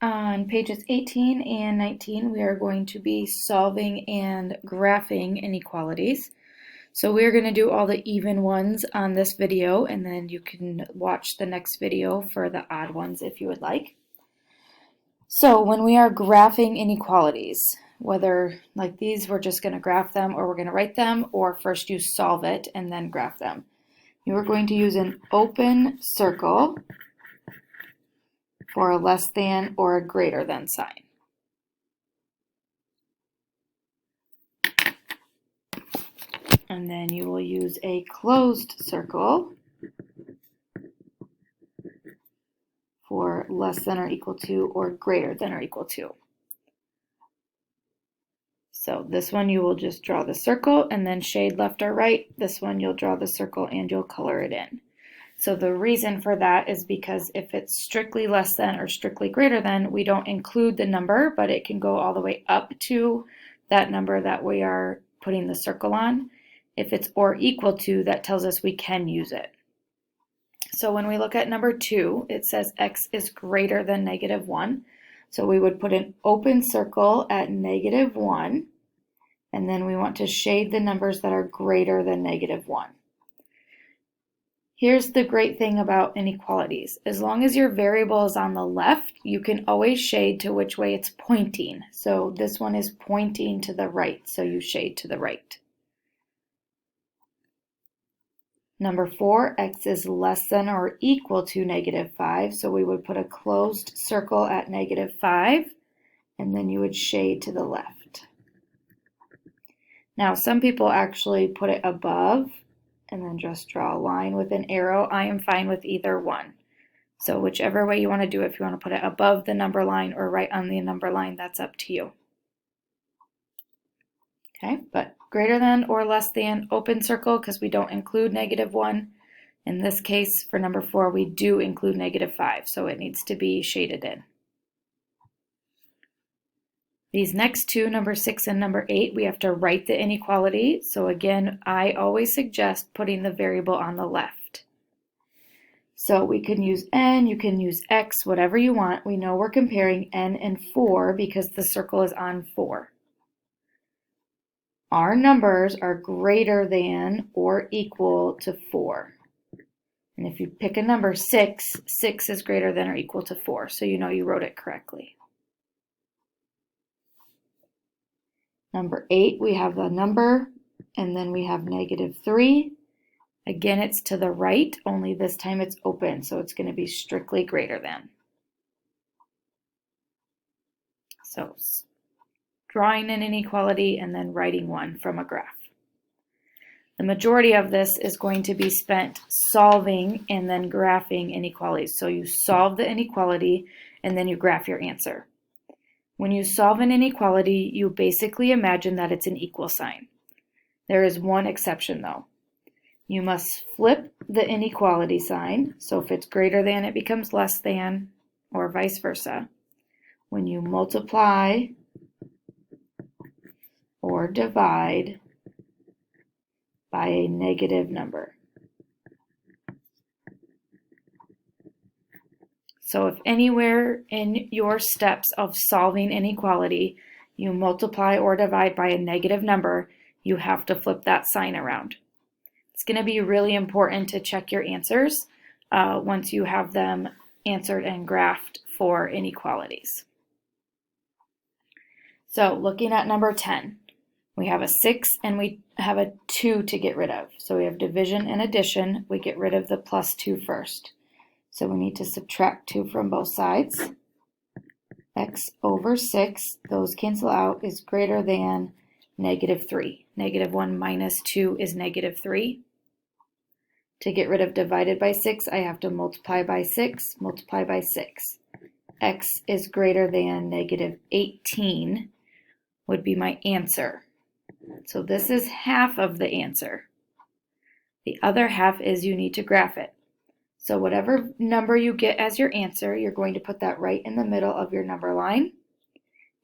On pages 18 and 19, we are going to be solving and graphing inequalities. So we're going to do all the even ones on this video, and then you can watch the next video for the odd ones if you would like. So when we are graphing inequalities, whether like these, we're just going to graph them or we're going to write them, or first you solve it and then graph them. You are going to use an open circle for a less than or a greater than sign. And then you will use a closed circle for less than or equal to or greater than or equal to. So this one you will just draw the circle and then shade left or right. This one you'll draw the circle and you'll color it in. So the reason for that is because if it's strictly less than or strictly greater than, we don't include the number, but it can go all the way up to that number that we are putting the circle on. If it's or equal to, that tells us we can use it. So when we look at number 2, it says x is greater than -1. So we would put an open circle at -1, and then we want to shade the numbers that are greater than -1. Here's the great thing about inequalities. As long as your variable is on the left, you can always shade to which way it's pointing. So this one is pointing to the right, so you shade to the right. Number 4, x is less than or equal to -5, so we would put a closed circle at -5, and then you would shade to the left. Now, some people actually put it above and then just draw a line with an arrow. I am fine with either one. So whichever way you want to do it, if you want to put it above the number line or right on the number line, that's up to you. Okay, but greater than or less than, open circle, because we don't include -1. In this case, for number 4, we do include -5, so it needs to be shaded in. These next two, number 6 and number 8, we have to write the inequality. So again, I always suggest putting the variable on the left. So we can use n, you can use x, whatever you want. We know we're comparing n and 4 because the circle is on 4. Our numbers are greater than or equal to 4. And if you pick a number 6, 6 is greater than or equal to 4, so you know you wrote it correctly. Number 8, we have the number, and then we have -3. Again, it's to the right, only this time it's open, so it's going to be strictly greater than. So drawing an inequality and then writing one from a graph. The majority of this is going to be spent solving and then graphing inequalities. So you solve the inequality and then you graph your answer. When you solve an inequality, you basically imagine that it's an equal sign. There is one exception though. You must flip the inequality sign. So if it's greater than, it becomes less than, or vice versa. When you multiply or divide by a negative number. So if anywhere in your steps of solving inequality, you multiply or divide by a negative number, you have to flip that sign around. It's going to be really important to check your answers once you have them answered and graphed for inequalities. So looking at number 10, we have a 6 and we have a 2 to get rid of. So we have division and addition. We get rid of the +2 first. So we need to subtract 2 from both sides. X over 6, those cancel out, is greater than -3. -1 minus 2 is -3. To get rid of divided by 6, I have to multiply by 6, multiply by 6. X is greater than -18 would be my answer. So this is half of the answer. The other half is you need to graph it. So whatever number you get as your answer, you're going to put that right in the middle of your number line,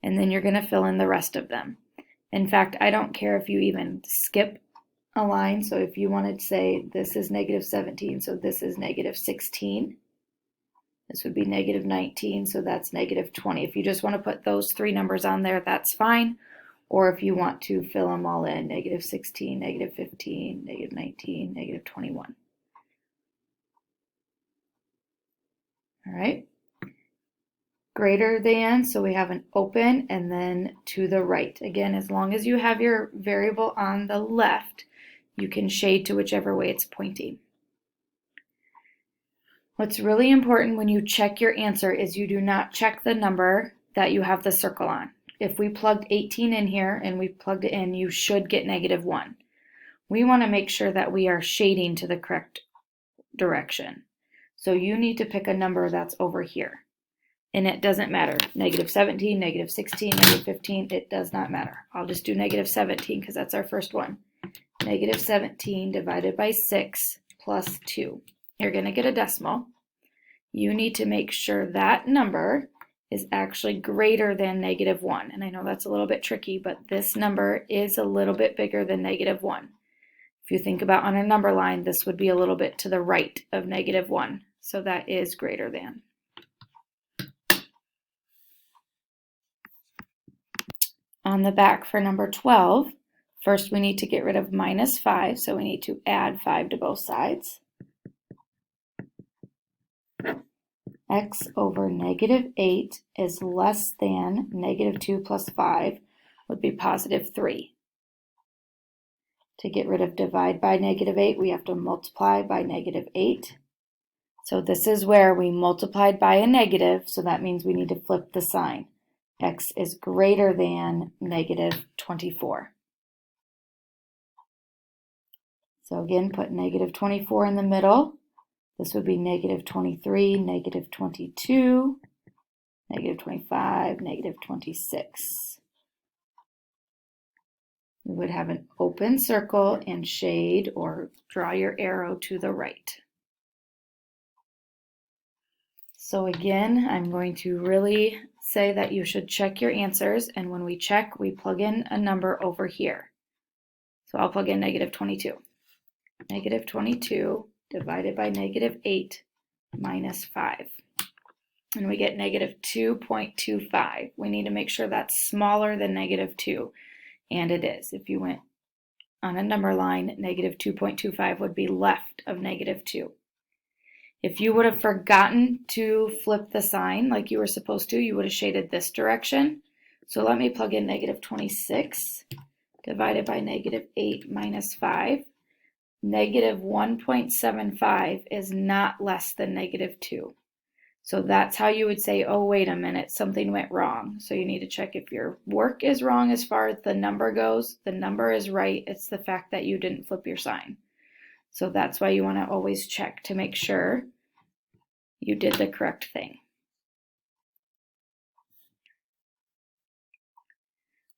and then you're going to fill in the rest of them. In fact, I don't care if you even skip a line. So if you wanted to say this is -17, so this is -16, This would be negative 19, so that's negative 20. If you just want to put those three numbers on there, that's fine. Or if you want to fill them all in, negative 16, negative 15, negative 19, negative 21. All right. Greater than, so we have an open and then to the right. Again, as long as you have your variable on the left, you can shade to whichever way it's pointing. What's really important when you check your answer is you do not check the number that you have the circle on. If we plugged 18 in here and we plugged it in, you should get negative 1. We want to make sure that we are shading to the correct direction. So you need to pick a number that's over here. And it doesn't matter. Negative 17, negative 16, negative 15, it does not matter. I'll just do negative 17 because that's our first one. Negative 17 divided by 6 plus 2. You're going to get a decimal. You need to make sure that number is actually greater than negative 1. And I know that's a little bit tricky, but this number is a little bit bigger than negative 1. If you think about on a number line, this would be a little bit to the right of negative 1. So that is greater than. On the back for number 12, first we need to get rid of minus 5, so we need to add 5 to both sides. X over negative 8 is less than negative 2 plus 5 would be positive 3. To get rid of divide by negative 8, we have to multiply by negative 8. So this is where we multiplied by a negative, so that means we need to flip the sign. X is greater than negative 24. So again, put negative 24 in the middle. This would be negative 23, negative 22, negative 25, negative 26. We would have an open circle and shade or draw your arrow to the right. So again, I'm going to really say that you should check your answers, and when we check, we plug in a number over here. So I'll plug in negative 22. Negative 22 divided by negative 8 minus 5. And we get negative 2.25. We need to make sure that's smaller than negative 2. And it is. If you went on a number line, negative 2.25 would be left of negative 2. If you would have forgotten to flip the sign like you were supposed to, you would have shaded this direction. So let me plug in negative 26 divided by negative 8 minus 5. Negative 1.75 is not less than negative 2. So that's how you would say, oh, wait a minute, something went wrong. So you need to check if your work is wrong as far as the number goes. The number is right. It's the fact that you didn't flip your sign. So that's why you want to always check to make sure you did the correct thing.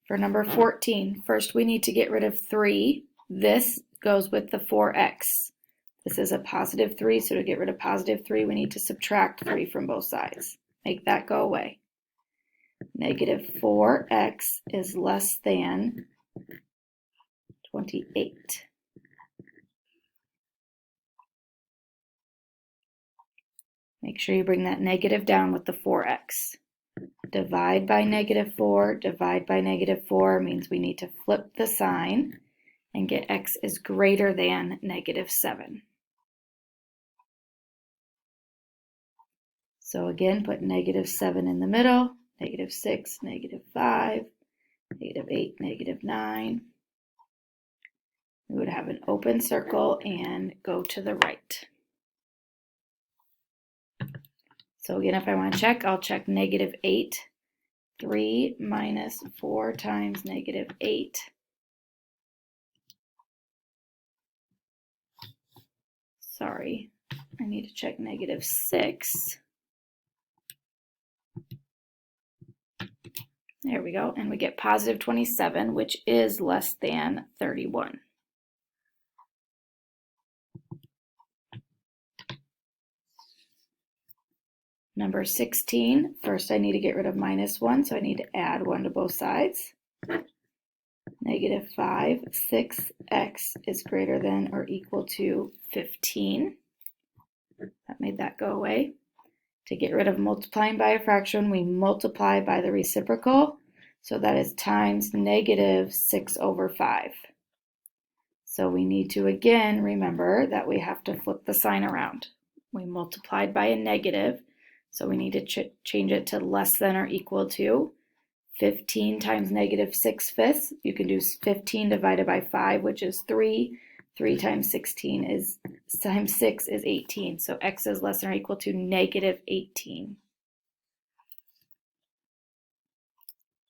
For number 14, first we need to get rid of 3. This goes with the 4x. This is a positive 3, so to get rid of positive 3, we need to subtract 3 from both sides. Make that go away. Negative 4x is less than 28. Make sure you bring that negative down with the 4x. Divide by negative 4, divide by negative 4 means we need to flip the sign and get x is greater than negative 7. So again, put negative 7 in the middle, negative 6, negative 5, negative 8, negative 9. We would have an open circle and go to the right. So again, if I want to check, I'll check negative 8. 3 minus 4 times negative 8. Sorry, I need to check negative 6. There we go, and we get positive 27, which is less than 31. Number 16, first I need to get rid of minus 1, so I need to add 1 to both sides. Negative 5, 6x is greater than or equal to 15. That made that go away. To get rid of multiplying by a fraction, we multiply by the reciprocal. So that is times negative 6 over 5. So we need to again remember that we have to flip the sign around. We multiplied by a negative, so we need to change it to less than or equal to 15 times negative 6/5. You can do 15 divided by 5, which is 3. 3 times 16 is times 6 is 18. So x is less than or equal to negative 18.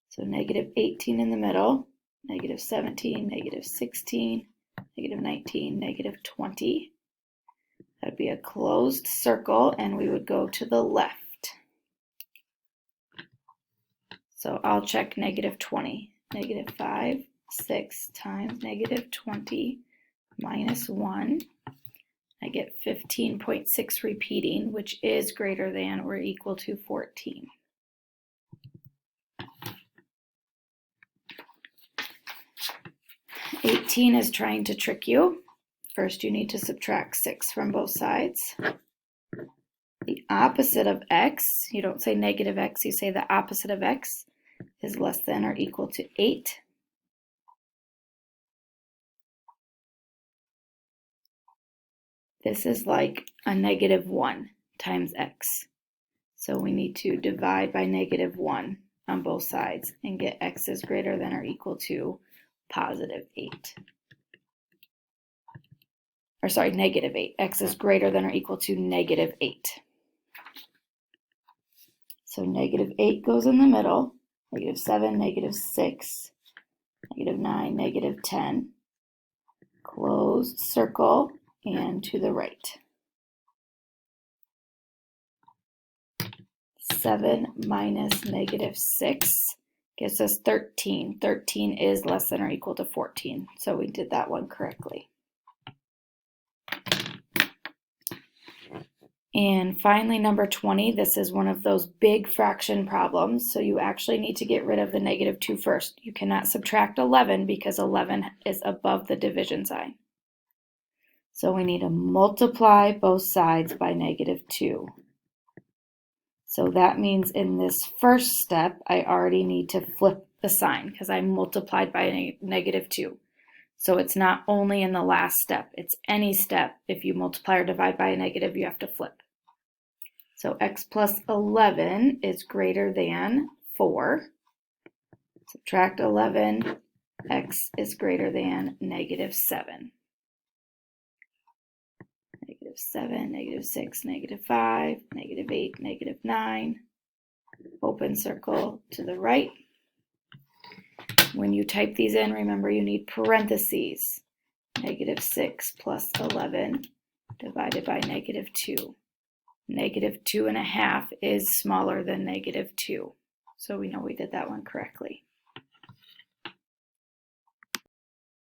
So negative 18 in the middle, negative 17, negative 16, negative 19, negative 20. That would be a closed circle, and we would go to the left. So I'll check negative 20. Negative 5, 6 times negative 20 minus 1. I get 15.6 repeating, which is greater than or equal to 14. $18 is trying to trick you. First, you need to subtract 6 from both sides. The opposite of x, you don't say negative x, you say the opposite of x is less than or equal to 8. This is like a negative 1 times x. So we need to divide by negative 1 on both sides and get x is greater than or equal to positive 8. Or sorry, negative 8. X is greater than or equal to negative 8. So negative 8 goes in the middle. Negative 7, negative 6, negative 9, negative 10. Closed circle and to the right. 7 minus negative 6 gives us 13. 13 is less than or equal to 14. So we did that one correctly. And finally, number 20, this is one of those big fraction problems. So you actually need to get rid of the negative 2 first. You cannot subtract 11 because 11 is above the division sign. So we need to multiply both sides by negative 2. So that means in this first step, I already need to flip the sign because I multiplied by a negative 2. So it's not only in the last step, it's any step. If you multiply or divide by a negative, you have to flip. So x plus 11 is greater than 4. Subtract 11, x is greater than negative 7. Negative 7, negative 6, negative 5, negative 8, negative 9. Open circle to the right. When you type these in, remember you need parentheses. Negative 6 plus 11 divided by negative 2. Negative 2.5 is smaller than negative 2. So we know we did that one correctly.